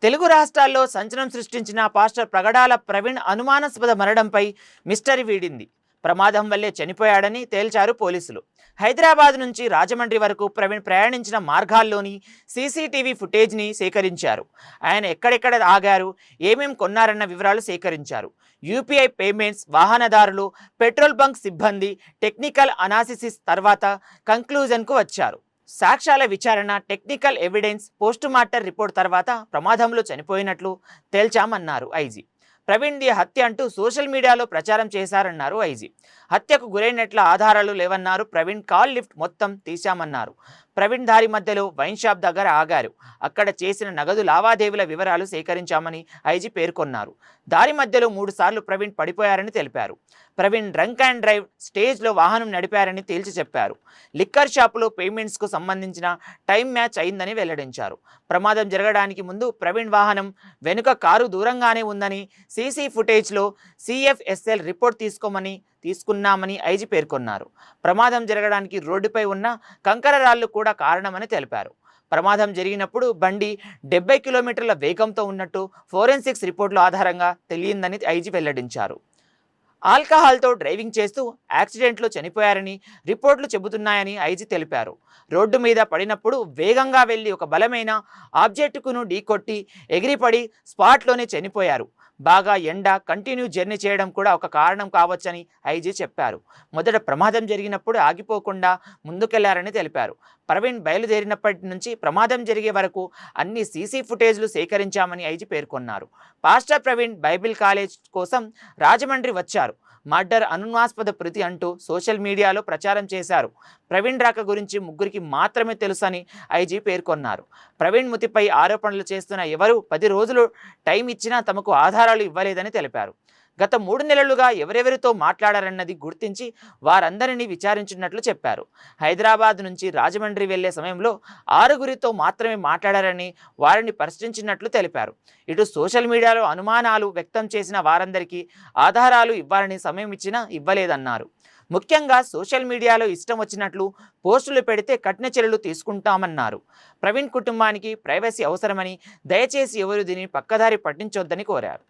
తెలుగు రాష్ట్రాల్లో సంచలనం సృష్టించిన పాస్టర్ ప్రగడాల ప్రవీణ్ అనుమానాస్పద మరణంపై మిస్టరీ వీడింది. ప్రమాదం వల్లే చనిపోయాడని తేల్చారు పోలీసులు. హైదరాబాద్ నుంచి రాజమండ్రి వరకు ప్రవీణ్ ప్రయాణించిన మార్గాల్లోని సీసీటీవీ ఫుటేజ్ని సేకరించారు. ఆయన ఎక్కడెక్కడ ఆగారు, ఏమేం కొన్నారన్న వివరాలు సేకరించారు. యూపీఐ పేమెంట్స్, వాహనదారులు, పెట్రోల్ బంక్ సిబ్బంది టెక్నికల్ అనాలిసిస్ తర్వాత కంక్లూజన్కు వచ్చారు. సాక్ష్యాల విచారణ, టెక్నికల్ ఎవిడెన్స్, పోస్టుమార్టం రిపోర్ట్ తర్వాత ప్రమాదంలో చనిపోయినట్లు తేల్చామన్నారు ఐజీ. ప్రవీణ్ది హత్య అంటూ సోషల్ మీడియాలో ప్రచారం చేశారన్నారు ఐజీ. హత్యకు గురైనట్ల ఆధారాలు లేవన్నారు. ప్రవీణ్ కాల్ లిఫ్ట్ మొత్తం తీశామన్నారు. ప్రవీణ్ దారి మధ్యలో వైన్ షాప్ దగ్గర ఆగారు. అక్కడ చేసిన నగదు లావాదేవీల వివరాలు సేకరించామని ఐజీ పేర్కొన్నారు. దారి మధ్యలో 3 సార్లు ప్రవీణ్ పడిపోయారని తెలిపారు. ప్రవీణ్ డ్రంక్ అండ్ డ్రైవ్ స్టేజ్లో వాహనం నడిపారని తేల్చి చెప్పారు. లిక్కర్ షాపులో పేమెంట్స్కు సంబంధించిన టైం మ్యాచ్ అయిందని వెల్లడించారు. ప్రమాదం జరగడానికి ముందు ప్రవీణ్ వాహనం వెనుక కారు దూరంగానే ఉందని, సీసీ ఫుటేజ్లో సిఎఫ్ఎస్ఎల్ రిపోర్ట్ తీసుకున్నామని ఐజీ పేర్కొన్నారు. ప్రమాదం జరగడానికి రోడ్డుపై ఉన్న కంకర రాళ్లు కూడా కారణమని తెలిపారు. ప్రమాదం జరిగినప్పుడు బండి 70 కిలోమీటర్ల వేగంతో ఉన్నట్టు ఫోరెన్సిక్స్ రిపోర్టుల ఆధారంగా తెలియందని ఐజీ వెల్లడించారు. ఆల్కహాల్తో డ్రైవింగ్ చేస్తూ యాక్సిడెంట్లో చనిపోయారని రిపోర్టులు చెబుతున్నాయని ఐజీ తెలిపారు. రోడ్డు మీద పడినప్పుడు వేగంగా వెళ్లి ఒక బలమైన ఆబ్జెక్టును ఢీకొట్టి ఎగిరిపడి స్పాట్లోనే చనిపోయారు. బాగా ఎండ, కంటిన్యూ జర్నీ చేయడం కూడా ఒక కారణం కావచ్చని ఐజీ చెప్పారు. మొదట ప్రమాదం జరిగినప్పుడు ఆగిపోకుండా ముందుకెళ్లారని తెలిపారు. ప్రవీణ్ బయలుదేరినప్పటి నుంచి ప్రమాదం జరిగే వరకు అన్ని సీసీ ఫుటేజ్లు సేకరించామని ఐజీ పేర్కొన్నారు. పాస్టర్ ప్రవీణ్ బైబిల్ కాలేజ్ కోసం రాజమండ్రి వచ్చారు. మర్డర్ అనుమానాస్పద ప్రతి అంటూ సోషల్ మీడియాలో ప్రచారం చేశారు. ప్రవీణ్ రాక గురించి ముగ్గురికి మాత్రమే తెలుసని ఐజీ పేర్కొన్నారు. ప్రవీణ్ మృతిపై ఆరోపణలు చేస్తున్న ఎవరు 10 రోజులు టైం ఇచ్చినా తమకు ఆధారాలు ఇవ్వలేదని తెలిపారు. గత 3 నెలలుగా ఎవరెవరితో మాట్లాడారన్నది గుర్తించి వారందరినీ విచారించినట్లు చెప్పారు. హైదరాబాద్ నుంచి రాజమండ్రి వెళ్లే సమయంలో 6గురితో మాత్రమే మాట్లాడారని వారిని పరిశీలించినట్లు తెలిపారు. ఇటు సోషల్ మీడియాలో అనుమానాలు వ్యక్తం చేసిన వారందరికీ ఆధారాలు ఇవ్వాలని సమయం ఇచ్చినా ఇవ్వలేదన్నారు. ముఖ్యంగా సోషల్ మీడియాలో ఇష్టం వచ్చినట్లు పోస్టులు పెడితే కఠిన చర్యలు తీసుకుంటామన్నారు. ప్రవీణ్ కుటుంబానికి ప్రైవసీ అవసరమని, దయచేసి ఎవరు దీనిని పక్కదారి పట్టించొద్దని కోరారు.